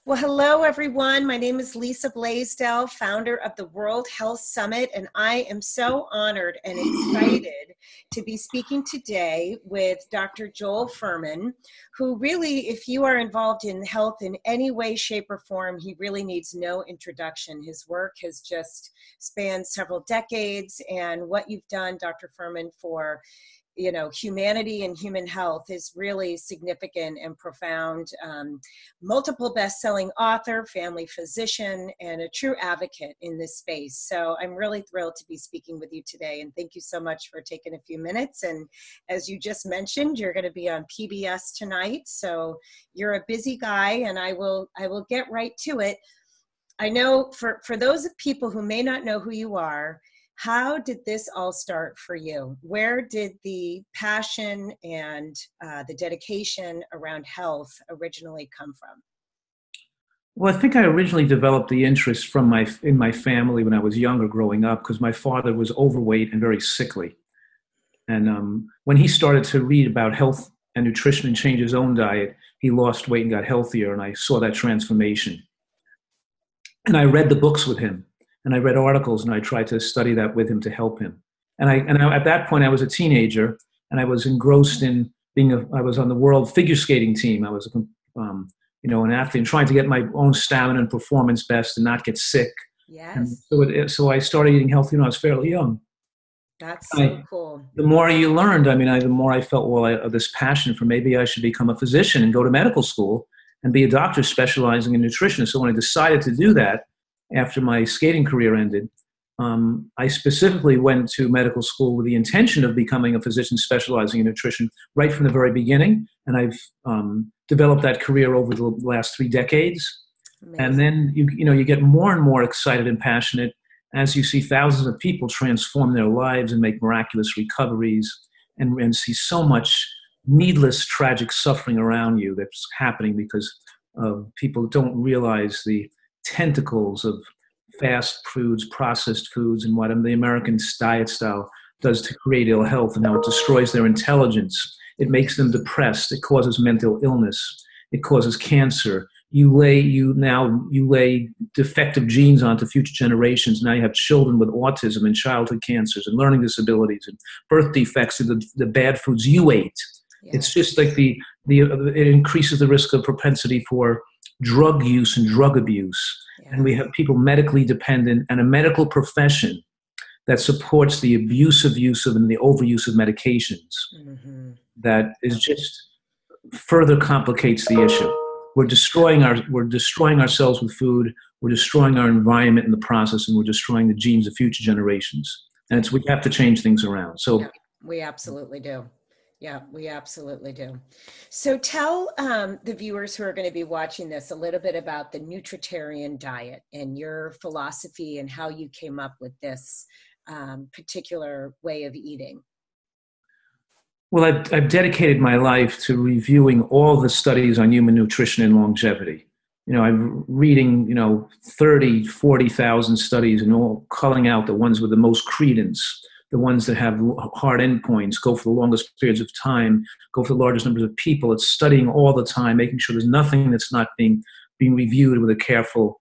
Well, hello, everyone. My name is Lisa Blaisdell, founder of the World Health Summit, and I am so honored and excited to be speaking today with Dr. Joel Fuhrman, who really, if you are involved in health in any way, shape, or form, he really needs no introduction. His work has just spanned several decades, and what you've done, Dr. Fuhrman, for humanity and human health is really significant and profound. Multiple best-selling author, family physician, and a true advocate in this space. So I'm really thrilled to be speaking with you today. And thank you so much for taking a few minutes. And as you just mentioned, you're going to be on PBS tonight. So you're a busy guy, and I will get right to it. I know for those of people who may not know who you are, how did this all start for you? Where did the passion and the dedication around health originally come from? Well, I think I originally developed the interest in my family when I was younger growing up because my father was overweight and very sickly. And when he started to read about health and nutrition and change his own diet, he lost weight and got healthier, and I saw that transformation. And I read the books with him. And I read articles, and I tried to study that with him to help him. And at that point, I was a teenager, and I was engrossed in I was on the world figure skating team. I was, an athlete, and trying to get my own stamina and performance best and not get sick. Yes. And so I started eating healthy when I was fairly young. That's so cool. The more you learned, the more I felt, this passion for maybe I should become a physician and go to medical school and be a doctor specializing in nutrition. So when I decided to do that, after my skating career ended, I specifically went to medical school with the intention of becoming a physician specializing in nutrition right from the very beginning. And I've developed that career over the last 3 decades. Amazing. And then you get more and more excited and passionate as you see thousands of people transform their lives and make miraculous recoveries and see so much needless, tragic suffering around you that's happening because people don't realize the tentacles of fast foods, processed foods, and what the American diet style does to create ill health and how it destroys their intelligence. It makes them depressed. It causes mental illness. It causes cancer. You lay defective genes onto future generations. Now you have children with autism and childhood cancers and learning disabilities and birth defects through the bad foods you ate. Yeah. It's just like it increases the risk of propensity for drug use and drug abuse. Yeah. And we have people medically dependent and a medical profession that supports the abusive use of and the overuse of medications. Mm-hmm. That is just further complicates the issue. We're destroying ourselves with food. We're destroying our environment in the process, and we're destroying the genes of future generations. And we have to change things around. So yeah, we absolutely do. Yeah, we absolutely do. So tell the viewers who are going to be watching this a little bit about the nutritarian diet and your philosophy and how you came up with this particular way of eating. Well, I've dedicated my life to reviewing all the studies on human nutrition and longevity. I'm reading, 30, 40,000 studies and all culling out the ones with the most credence, the ones that have hard endpoints, go for the longest periods of time, go for the largest numbers of people. It's studying all the time, making sure there's nothing that's not being reviewed with a careful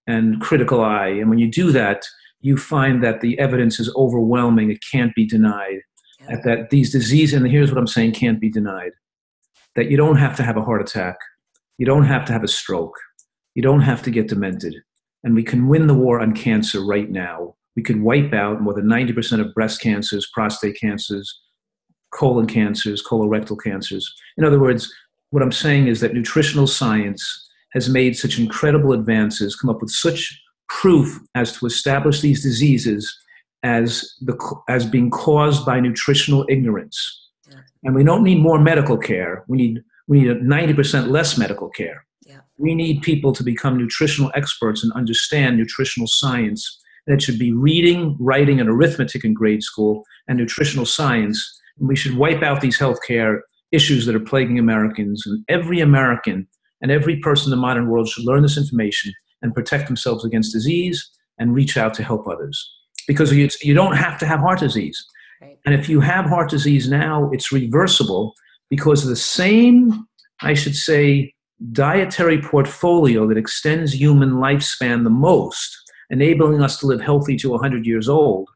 and critical eye. And when you do that, you find that the evidence is overwhelming. It can't be denied. Yeah. That these diseases, and here's what I'm saying, can't be denied. That you don't have to have a heart attack. You don't have to have a stroke. You don't have to get demented. And we can win the war on cancer right now. We could wipe out more than 90% of breast cancers, prostate cancers, colon cancers, colorectal cancers. In other words, what I'm saying is that nutritional science has made such incredible advances, come up with such proof as to establish these diseases as being caused by nutritional ignorance. Yeah. And we don't need more medical care. We need 90% less medical care. Yeah. We need people to become nutritional experts and understand nutritional science. And it should be reading, writing, and arithmetic in grade school and nutritional science. And we should wipe out these healthcare issues that are plaguing Americans. And every American and every person in the modern world should learn this information and protect themselves against disease and reach out to help others. Because you don't have to have heart disease. Right. And if you have heart disease now, it's reversible because of the same, I should say, dietary portfolio that extends human lifespan the most, enabling us to live healthy to 100 years old,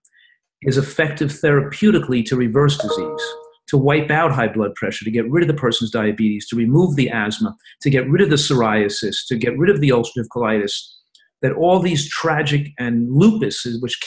is effective therapeutically to reverse disease, to wipe out high blood pressure, to get rid of the person's diabetes, to remove the asthma, to get rid of the psoriasis, to get rid of the ulcerative colitis, that all these tragic, and lupus, which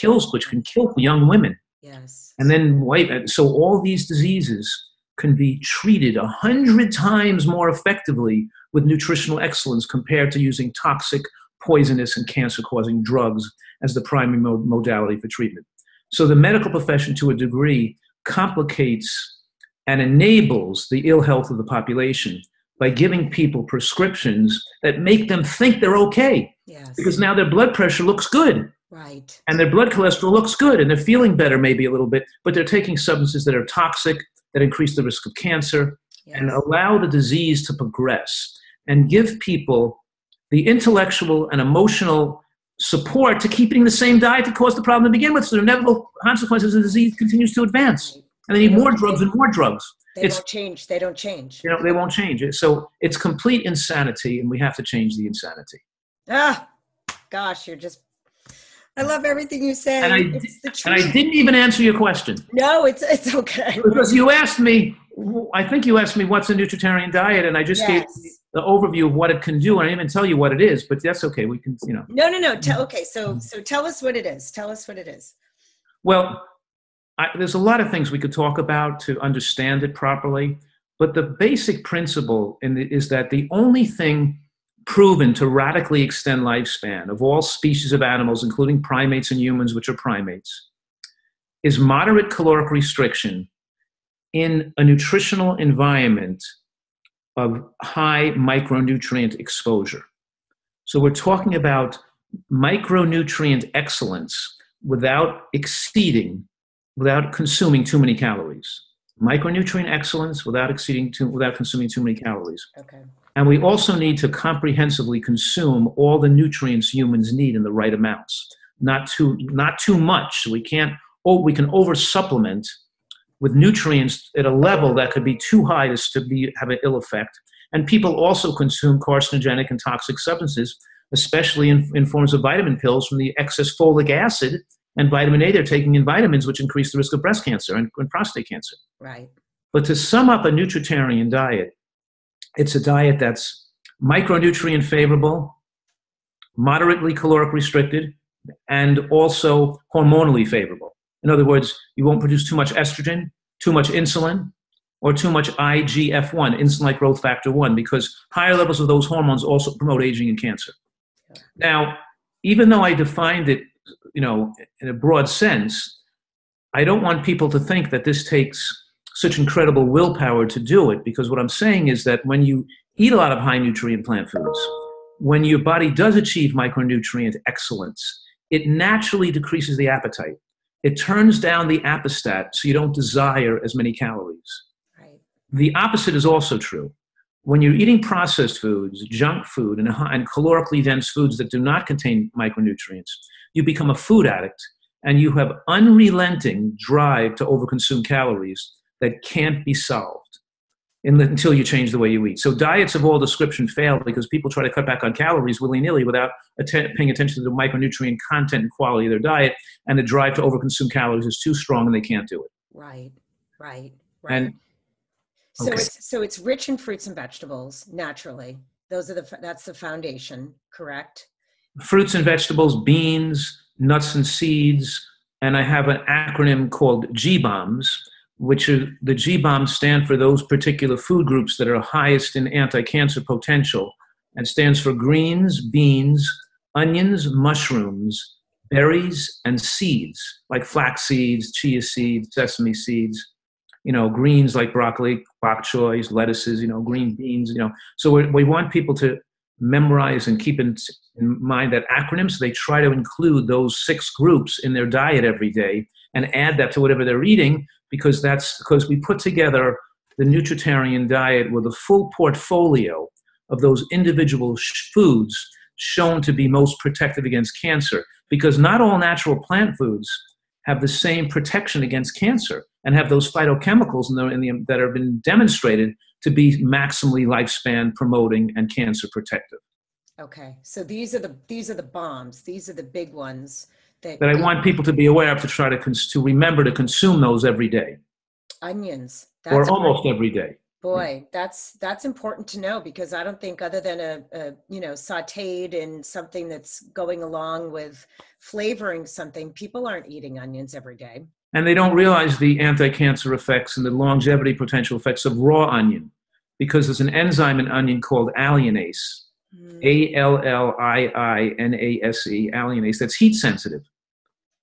can kill young women. Yes. And then so all these diseases can be treated 100 times more effectively with nutritional excellence compared to using toxic, poisonous, and cancer-causing drugs as the primary modality for treatment. So the medical profession, to a degree, complicates and enables the ill health of the population by giving people prescriptions that make them think they're okay. Yes. Because now their blood pressure looks good. Right. And their blood cholesterol looks good, and they're feeling better maybe a little bit, but they're taking substances that are toxic, that increase the risk of cancer, yes, and allow the disease to progress, and give people the intellectual and emotional support to keep eating the same diet that caused the problem to begin with. So the inevitable consequences of the disease continues to advance. Right. And they need more drugs and more drugs. They don't change. They don't change. You know, they won't change it. So it's complete insanity, and we have to change the insanity. Ah, gosh, I love everything you say. And I didn't even answer your question. No, it's okay. Because you asked me, I think you asked me what's a nutritarian diet, and I just gave the overview of what it can do, and I didn't even tell you what it is, but that's okay. We can, you know. No. Okay, so tell us what it is. Tell us what it is. Well, there's a lot of things we could talk about to understand it properly, but the basic principle is that the only thing proven to radically extend lifespan of all species of animals, including primates and humans, which are primates, is moderate caloric restriction in a nutritional environment of high micronutrient exposure. So we're talking about micronutrient excellence without consuming too many calories. Micronutrient excellence without consuming too many calories. Okay. And we also need to comprehensively consume all the nutrients humans need in the right amounts, not too much. We can over supplement with nutrients at a level that could be too high to have an ill effect. And people also consume carcinogenic and toxic substances, especially in forms of vitamin pills from the excess folic acid and vitamin A they're taking in vitamins, which increase the risk of breast cancer and prostate cancer. Right. But to sum up a nutritarian diet, it's a diet that's micronutrient favorable, moderately caloric restricted, and also hormonally favorable. In other words, you won't produce too much estrogen, too much insulin, or too much IGF-1, insulin-like growth factor 1, because higher levels of those hormones also promote aging and cancer. Yeah. Now, even though I defined it, in a broad sense, I don't want people to think that this takes such incredible willpower to do it, because what I'm saying is that when you eat a lot of high nutrient plant foods, when your body does achieve micronutrient excellence, it naturally decreases the appetite. It turns down the appestat so you don't desire as many calories. Right. The opposite is also true. When you're eating processed foods, junk food, and calorically dense foods that do not contain micronutrients, you become a food addict, and you have unrelenting drive to overconsume calories that can't be solved until you change the way you eat. So diets of all description fail because people try to cut back on calories willy-nilly without paying attention to the micronutrient content and quality of their diet, and the drive to overconsume calories is too strong and they can't do it. Right. And so it's rich in fruits and vegetables naturally. That's the foundation, correct? Fruits and vegetables, beans, nuts and seeds, and I have an acronym called GBOMs, which are the GBOMs stand for those particular food groups that are highest in anti-cancer potential, and stands for greens, beans, onions, mushrooms, berries, and seeds, like flax seeds, chia seeds, sesame seeds, greens like broccoli, bok choy, lettuces, green beans, So we want people to memorize and keep in mind that acronym, so they try to include those 6 groups in their diet every day and add that to whatever they're eating, because we put together the nutritarian diet with a full portfolio of those individual foods shown to be most protective against cancer, because not all natural plant foods have the same protection against cancer and have those phytochemicals that have been demonstrated to be maximally lifespan promoting and cancer protective. Okay, so these are the bombs. These are the big ones That I want people to be aware of, to try to remember to consume those every day. Onions. Or That's almost every day. boy, that's important to know, because I don't think, other than a sautéed in something that's going along with flavoring something, people aren't eating onions every day. And they don't realize the anti-cancer effects and the longevity potential effects of raw onion, because there's an enzyme in onion called alliinase, Alliinase, alliinase, that's heat sensitive.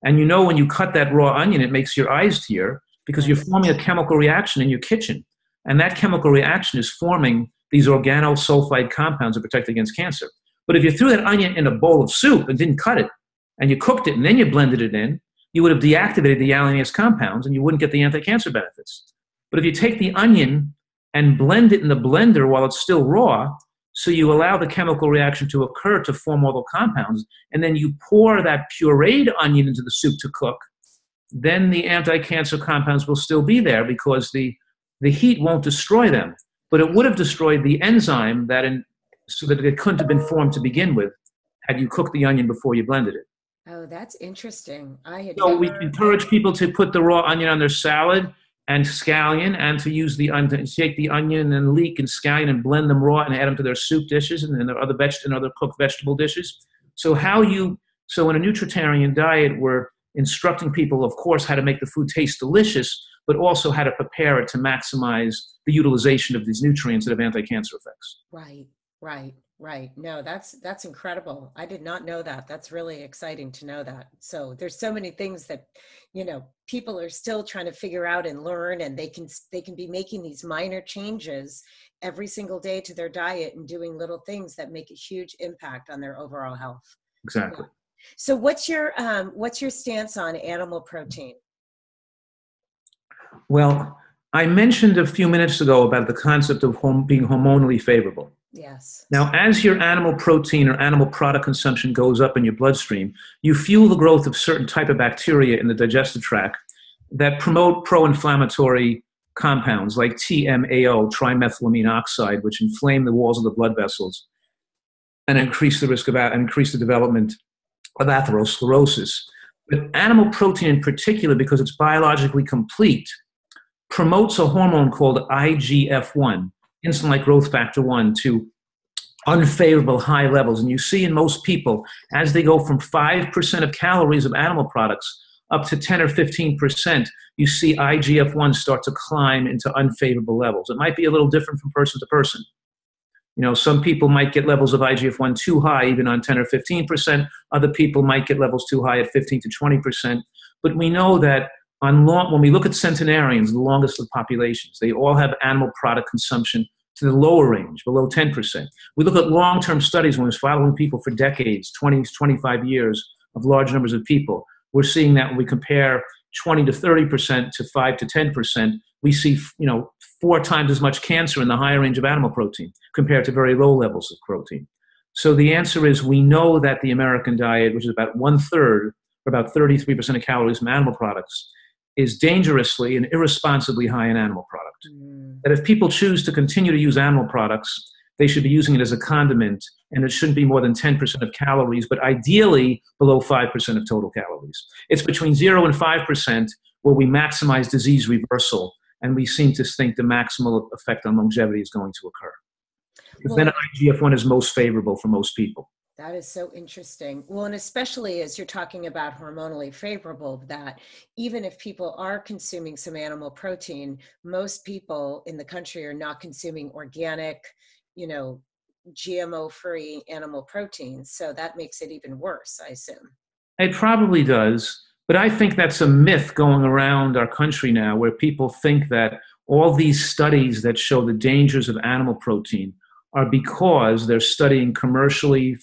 And when you cut that raw onion, it makes your eyes tear, because you're forming a chemical reaction in your kitchen. And that chemical reaction is forming these organosulfide compounds that protect against cancer. But if you threw that onion in a bowl of soup and didn't cut it, and you cooked it and then you blended it in, you would have deactivated the alliinase compounds and you wouldn't get the anti-cancer benefits. But if you take the onion and blend it in the blender while it's still raw, so you allow the chemical reaction to occur to form all the compounds, and then you pour that pureed onion into the soup to cook, then the anti-cancer compounds will still be there, because the heat won't destroy them. But it would have destroyed the enzyme so that it couldn't have been formed to begin with had you cooked the onion before you blended it. Oh, that's interesting. We encourage people to put the raw onion on their salad and scallion, and to use to take the onion and leek and scallion and blend them raw and add them to their soup dishes and their other cooked vegetable dishes. So in a nutritarian diet, we're instructing people, of course, how to make the food taste delicious, but also how to prepare it to maximize the utilization of these nutrients that have anti-cancer effects. Right. No, that's incredible. I did not know that. That's really exciting to know that. So there's so many things that, people are still trying to figure out and learn, and they can be making these minor changes every single day to their diet and doing little things that make a huge impact on their overall health. Exactly. Yeah. So what's your stance on animal protein? Well, I mentioned a few minutes ago about the concept of being hormonally favorable. Yes. Now, as your animal protein or animal product consumption goes up in your bloodstream, you fuel the growth of certain type of bacteria in the digestive tract that promote pro-inflammatory compounds like TMAO, trimethylamine oxide, which inflame the walls of the blood vessels and increase the development of atherosclerosis. But animal protein in particular, because it's biologically complete, promotes a hormone called IGF-1, insulin-like growth factor 1, to unfavorable high levels. And you see in most people, as they go from 5% of calories of animal products up to 10 or 15%, you see IGF-1 start to climb into unfavorable levels. It might be a little different from person to person. Some people might get levels of IGF-1 too high, even on 10 or 15%. Other people might get levels too high at 15 to 20%. But we know that when we look at centenarians, the longest lived populations, they all have animal product consumption to the lower range, below 10%. We look at long-term studies when we're following people for decades, 20, 25 years of large numbers of people. We're seeing that when we compare 20 to 30% to 5 to 10%, we see 4 times as much cancer in the higher range of animal protein compared to very low levels of protein. So the answer is, we know that the American diet, which is about 1/3, or about 33% of calories from animal products, is dangerously and irresponsibly high in animal product. That if people choose to continue to use animal products, they should be using it as a condiment, and it shouldn't be more than 10% of calories, but ideally below 5% of total calories. It's between 0 and 5% where we maximize disease reversal, and we seem to think the maximal effect on longevity is going to occur. Because then IGF-1 is most favorable for most people. That is so interesting. Well, and especially as you're talking about hormonally favorable, that even if people are consuming some animal protein, most people in the country are not consuming organic, GMO-free animal proteins. So that makes it even worse, I assume. It probably does. But I think that's a myth going around our country now, where people think that all these studies that show the dangers of animal protein are because they're studying commercially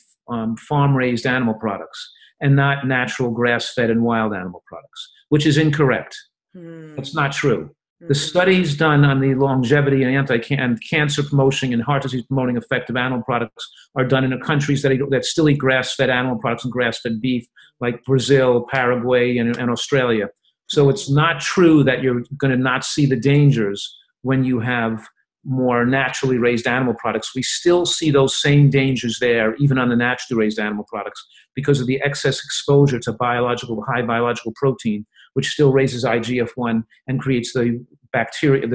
farm-raised animal products and not natural grass-fed and wild animal products, which is incorrect. That's not true. The studies done on the longevity and cancer promotion and heart disease promoting effect of animal products are done in countries that still eat grass-fed animal products and grass-fed beef, like Brazil, Paraguay, and Australia. So it's not true that you're going to not see the dangers when you have more naturally raised animal products, we still see those same dangers there, even on the naturally raised animal products, because of the excess exposure to high biological protein, which still raises IGF-1 and creates the bacteria,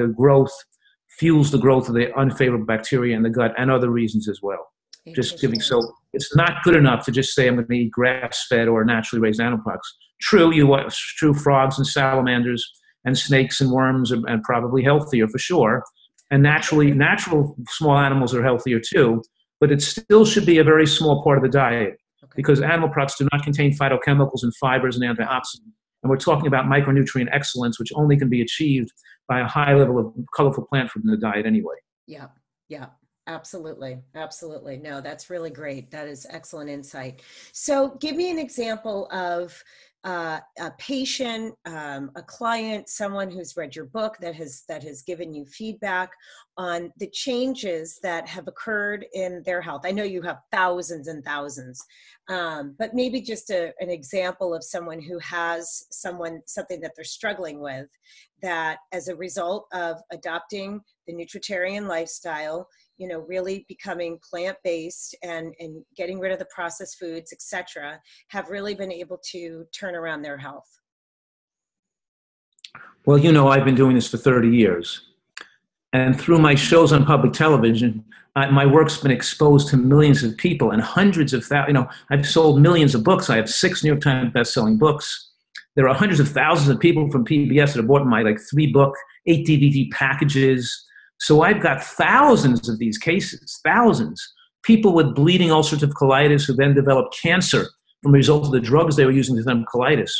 fuels the growth of the unfavorable bacteria in the gut, and other reasons as well. So it's not good enough to just say I'm going to eat grass-fed or naturally raised animal products. True, frogs and salamanders and snakes and worms and probably healthier for sure. And natural small animals are healthier too, but it still should be a very small part of the diet, because animal products do not contain phytochemicals and fibers and antioxidants. And we're talking about micronutrient excellence, which only can be achieved by a high level of colorful plant food in the diet anyway. Yeah, yeah. Absolutely. Absolutely. No, that's really great. That is excellent insight. So give me an example of a patient, a client, someone who's read your book that has given you feedback on the changes that have occurred in their health. I know you have thousands and thousands, but maybe just an example of someone who has something that they're struggling with, that as a result of adopting the nutritarian lifestyle, really becoming plant-based and getting rid of the processed foods, etc., have really been able to turn around their health. Well, I've been doing this for 30 years. And through my shows on public television, my work's been exposed to millions of people and hundreds of thousands. I've sold millions of books. I have 6 New York Times best-selling books. There are hundreds of thousands of people from PBS that have bought my 3-book, 8 DVD packages. So I've got thousands of these cases, thousands. People with bleeding ulcerative colitis who then developed cancer from the result of the drugs they were using to them colitis,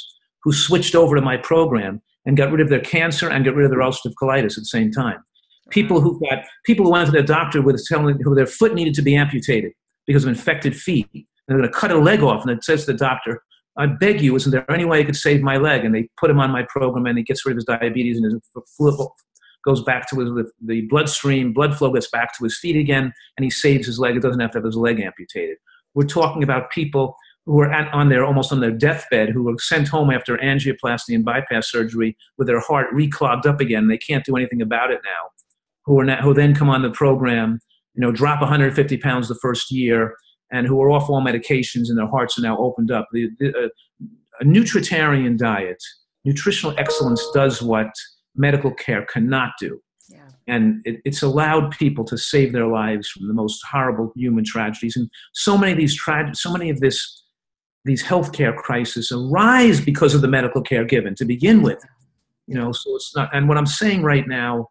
who switched over to my program and got rid of their cancer and got rid of their ulcerative colitis at the same time. People who went to their doctor with who their foot needed to be amputated because of infected feet, and they're going to cut a leg off, and it says to the doctor, "I beg you, isn't there any way I could save my leg?" And they put him on my program, and he gets rid of his diabetes, and his goes back to the blood flow gets back to his feet again, and he saves his leg. It doesn't have to have his leg amputated. We're talking about people who are almost on their deathbed, who were sent home after angioplasty and bypass surgery with their heart reclogged up again. They can't do anything about it now. Who then come on the program, drop 150 pounds the first year, and who are off all medications, and their hearts are now opened up. A nutritarian diet, nutritional excellence, does what medical care cannot do. Yeah. And it's allowed people to save their lives from the most horrible human tragedies. And so many of these healthcare crises arise because of the medical care given to begin with. So it's not. And what I'm saying right now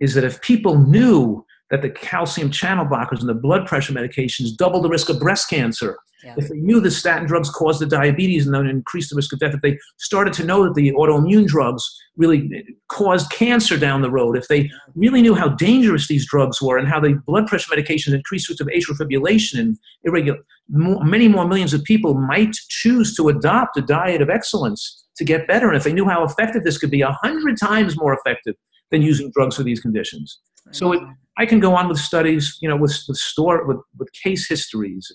is that if people knew that the calcium channel blockers and the blood pressure medications double the risk of breast cancer, if they knew the statin drugs caused the diabetes and then increased the risk of death, if they started to know that the autoimmune drugs really caused cancer down the road, if they really knew how dangerous these drugs were and how the blood pressure medications increased risk of atrial fibrillation and many more millions of people might choose to adopt a diet of excellence to get better. And if they knew how effective this could be, 100 times more effective than using drugs for these conditions. So I can go on with studies, with case histories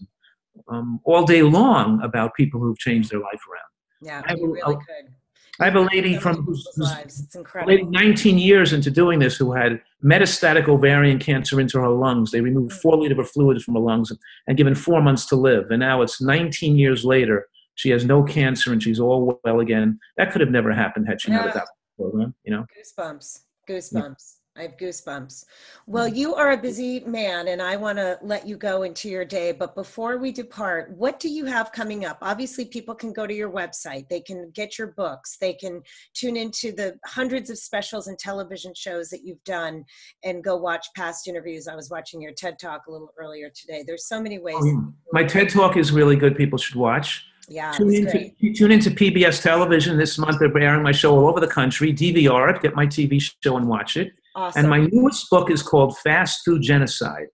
all day long about people who've changed their life around. Yeah, you really could. I have a lady who's it's incredible. 19 years into doing this, who had metastatic ovarian cancer into her lungs. They removed 4 liters of fluids from her lungs and given 4 months to live. And now it's 19 years later. She has no cancer and she's all well again. That could have never happened had she not adopted the program. Goosebumps. Yeah. I have goosebumps. Well, you are a busy man, and I want to let you go into your day. But before we depart, what do you have coming up? Obviously, people can go to your website. They can get your books. They can tune into the hundreds of specials and television shows that you've done and go watch past interviews. I was watching your TED Talk a little earlier today. There's so many ways. My TED Talk is really good. People should watch. Yeah, tune into PBS television this month. They're airing my show all over the country. DVR it, get my TV show and watch it. Awesome. And my newest book is called Fast Food Genocide.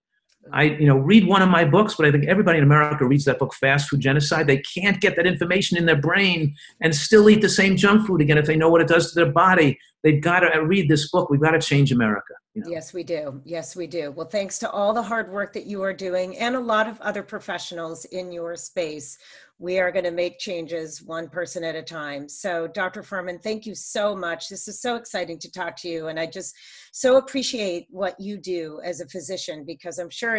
I read one of my books, but I think everybody in America reads that book, Fast Food Genocide. They can't get that information in their brain and still eat the same junk food again if they know what it does to their body. they've got to read this book. We've got to change America. You know? Yes, we do. Yes, we do. Well, thanks to all the hard work that you are doing and a lot of other professionals in your space, we are going to make changes one person at a time. So, Dr. Fuhrman, thank you so much. This is so exciting to talk to you. And I just so appreciate what you do as a physician, because I'm sure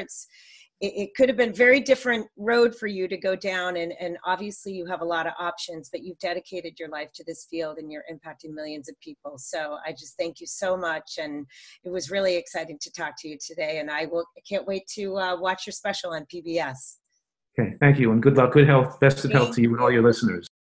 it could have been a very different road for you to go down. And obviously you have a lot of options, but you've dedicated your life to this field and you're impacting millions of people. So I just thank you so much. And it was really exciting to talk to you today. And I can't wait to watch your special on PBS. Okay, thank you. And good luck, good health, best of health Thank to you and all you. your listeners.